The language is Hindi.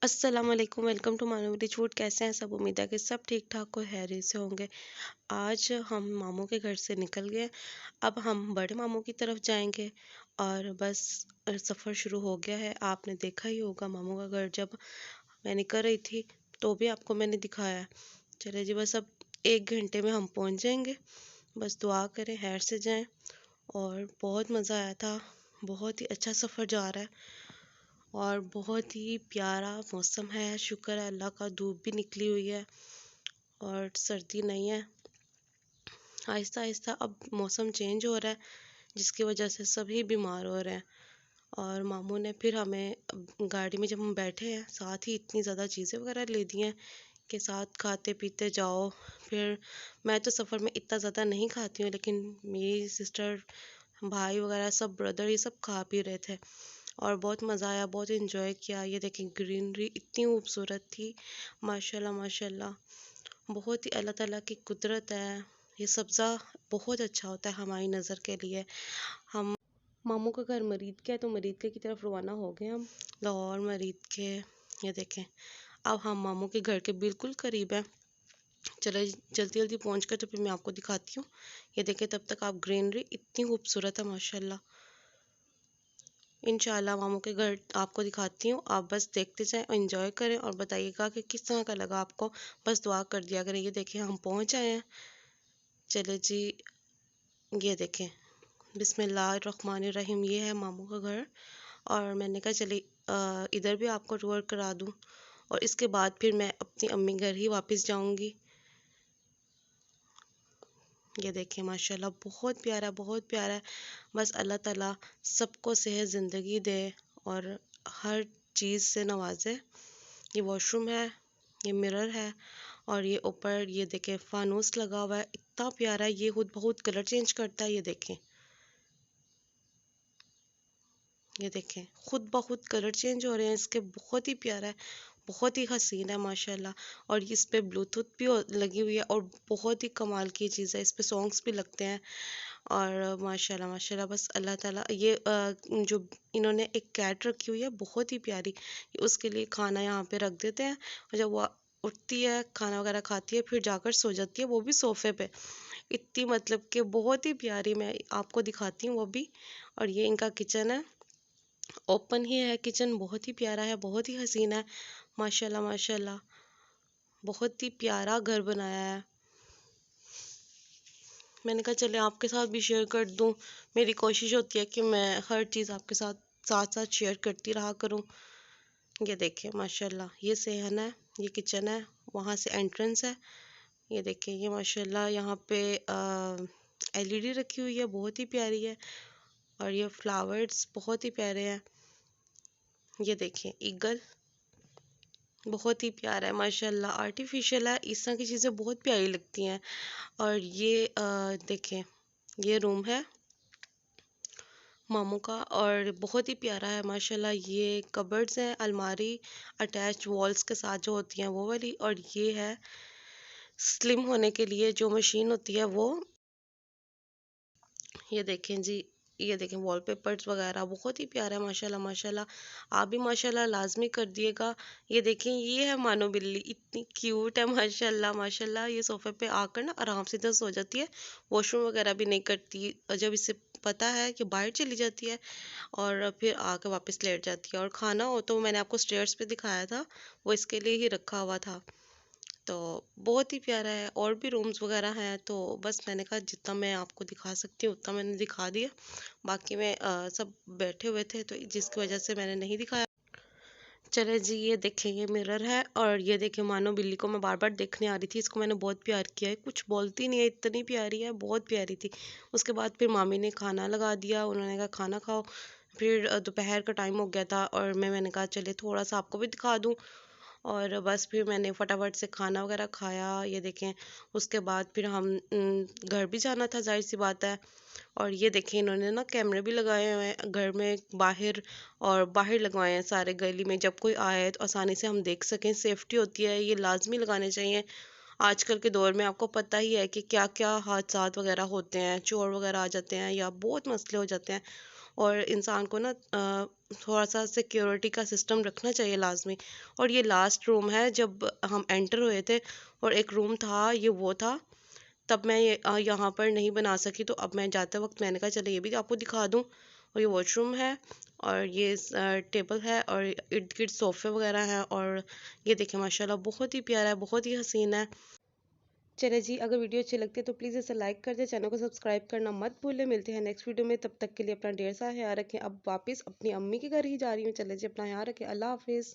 अस्सलाम वालेकुम। Welcome to Manav rich food. कैसे हैं सब? उम्मीद है कि सब ठीक ठाक और हैरियत से होंगे। आज हम मामू के घर से निकल गए। अब हम बड़े मामू की तरफ जाएंगे और बस सफ़र शुरू हो गया है। आपने देखा ही होगा मामू का घर, जब मैं निकल रही थी तो भी आपको मैंने दिखाया है। चले जी, बस अब 1 घंटे में हम पहुंच जाएंगे। बस दुआ करें खैर से जाएं। और बहुत मज़ा आया था, बहुत ही अच्छा सफ़र जा रहा है और बहुत ही प्यारा मौसम है। शुक्र है अल्लाह का, धूप भी निकली हुई है और सर्दी नहीं है। आहिस्ता आहिस्ता अब मौसम चेंज हो रहा है, जिसकी वजह से सभी बीमार हो रहे हैं। और मामू ने फिर हमें गाड़ी में जब हम बैठे हैं, साथ ही इतनी ज़्यादा चीज़ें वगैरह ले दी हैं कि साथ खाते पीते जाओ। फिर मैं तो सफ़र में इतना ज़्यादा नहीं खाती हूँ, लेकिन मेरी सिस्टर, भाई वगैरह सब, ब्रदर, ये सब खा पी रहे थे और बहुत मज़ा आया, बहुत इन्जॉय किया। ये देखें, ग्रीनरी इतनी खूबसूरत थी, माशाल्लाह माशाल्लाह। बहुत ही अल्लाह ताला की कुदरत है। ये सब्ज़ा बहुत अच्छा होता है हमारी नज़र के लिए। हम मामू का घर मरीद के है, तो मरीद के की तरफ रवाना हो गए हम, लाहौर मरीद के। ये देखें, अब हम मामू के घर के बिल्कुल करीब है। चले जल्दी जल्दी पहुँच कर तो फिर मैं आपको दिखाती हूँ। ये देखें, तब तक आप, ग्रीनरी इतनी खूबसूरत है माशाल्लाह। इंशाल्लाह मामू के घर आपको दिखाती हूँ। आप बस देखते जाएं और एंजॉय करें और बताइएगा कि किस तरह का लगा आपको। बस दुआ कर दिया करें। ये देखें, हम पहुँच आए हैं। चले जी, ये देखें, बिस्मिल्लाहिर्रहमानिर्रहीम। ये है मामू का घर। और मैंने कहा चले इधर भी आपको टूर करा दूँ, और इसके बाद फिर मैं अपनी अम्मी घर ही वापस जाऊँगी। ये देखें माशाल्लाह, बहुत प्यारा बहुत प्यारा है। बस अल्लाह ताला सबको सेहत ज़िंदगी दे और हर चीज़ से नवाजे। ये वॉशरूम है, ये मिरर है, और ये ऊपर ये देखें फानूस लगा हुआ है, इतना प्यारा है। ये खुद बहुत कलर चेंज करता है। ये देखें, ये देखें, खुद ब खुद कलर चेंज हो रहे हैं इसके। बहुत ही प्यारा है, बहुत ही हसीन है माशाल्लाह। और इस पे ब्लूटूथ भी लगी हुई है और बहुत ही कमाल की चीज़ है। इस पे सॉन्ग्स भी लगते हैं और माशाल्लाह माशाल्लाह। बस अल्लाह ताला, ये जो इन्होंने एक कैट रखी हुई है बहुत ही प्यारी, उसके लिए खाना यहाँ पे रख देते हैं, और जब वो उठती है, खाना वगैरह खाती है, फिर जाकर सो जाती है, वो भी सोफे पे। इतनी मतलब कि बहुत ही प्यारी। मैं आपको दिखाती हूँ वो भी। और ये इनका किचन है, ओपन ही है किचन, बहुत ही प्यारा है, बहुत ही हसीन है माशाल्लाह माशाल्लाह। बहुत ही प्यारा घर बनाया है। मैंने कहा चले आपके साथ भी शेयर कर दूं। मेरी कोशिश होती है कि मैं हर चीज़ आपके साथ साथ साथ शेयर करती रहा करूं। ये देखें माशाल्लाह, ये सेहन है, ये किचन है, वहाँ से एंट्रेंस है। ये देखें, ये माशाल्लाह यहाँ पे एलईडी रखी हुई है, बहुत ही प्यारी है। और ये फ्लावर्स बहुत ही प्यारे हैं। ये देखें, ईगल बहुत ही प्यारा है माशाल्लाह, आर्टिफिशियल है। इस तरह की चीज़ें बहुत प्यारी लगती हैं। और ये देखें, ये रूम है मामू का और बहुत ही प्यारा है माशाल्लाह। ये कबर्ड्स हैं, अलमारी अटैच वॉल्स के साथ जो होती हैं वो वाली। और ये है स्लिम होने के लिए जो मशीन होती है वो। ये देखें जी, ये देखें वॉलपेपर्स वगैरह, बहुत ही प्यारा है माशाल्लाह माशाल्लाह। आप भी माशाल्लाह लाजमी कर दिएगा। ये देखें, ये है मानो बिल्ली, इतनी क्यूट है माशाल्लाह माशाल्लाह। ये सोफे पे आकर ना आराम से इधर सो जाती है, वॉशरूम वगैरह भी नहीं करती। जब इसे पता है कि बाहर चली जाती है और फिर आकर वापस लेट जाती है। और खाना हो तो मैंने आपको स्टेयर्स पे दिखाया था, वो इसके लिए ही रखा हुआ था। तो बहुत ही प्यारा है। और भी रूम्स वगैरह हैं, तो बस मैंने कहा जितना मैं आपको दिखा सकती हूँ उतना मैंने दिखा दिया। बाकी में सब बैठे हुए थे, तो जिसकी वजह से मैंने नहीं दिखाया। चले जी, ये देखें, ये मिरर है। और ये देखें, मानो बिल्ली को मैं बार बार देखने आ रही थी, इसको मैंने बहुत प्यार किया है, कुछ बोलती नहीं है, इतनी प्यारी है, बहुत प्यारी थी। उसके बाद फिर मामी ने खाना लगा दिया, उन्होंने कहा खाना खाओ। फिर दोपहर का टाइम हो गया था और मैंने कहा चले थोड़ा सा आपको भी दिखा दूँ। और बस फिर मैंने फटाफट से खाना वगैरह खाया। ये देखें, उसके बाद फिर हम घर भी जाना था, जाहिर सी बात है। और ये देखें, इन्होंने ना कैमरे भी लगाए हुए हैं घर में, बाहर, और बाहर लगवाए हैं सारे गली में। जब कोई आए तो आसानी से हम देख सकें, सेफ्टी होती है, ये लाजमी लगाने चाहिए। आजकल के दौर में आपको पता ही है कि क्या क्या हादसात वगैरह होते हैं, चोर वगैरह आ जाते हैं या बहुत मसले हो जाते हैं। और इंसान को ना थोड़ा सा सिक्योरिटी का सिस्टम रखना चाहिए लाजमी। और ये लास्ट रूम है जब हम एंटर हुए थे, और एक रूम था ये वो था, तब मैं ये यहाँ पर नहीं बना सकी, तो अब मैं जाते वक्त मैंने कहा चलो ये भी आपको दिखा दूँ। और ये वॉशरूम है, और ये टेबल है, और इर्द गिर्द सोफे वगैरह हैं, और ये देखें माशाल्लाह बहुत ही प्यारा है, बहुत ही हसीन है। चले जी, अगर वीडियो अच्छी लगती है तो प्लीज़ इसे लाइक कर दे, चैनल को सब्सक्राइब करना मत भूलें। मिलते हैं नेक्स्ट वीडियो में, तब तक के लिए अपना ढेर सारा ख्याल रखें। अब वापस अपनी अम्मी के घर ही जा रही हूँ। चले जी, अपना ख्याल रखें। अल्लाह हाफिज़।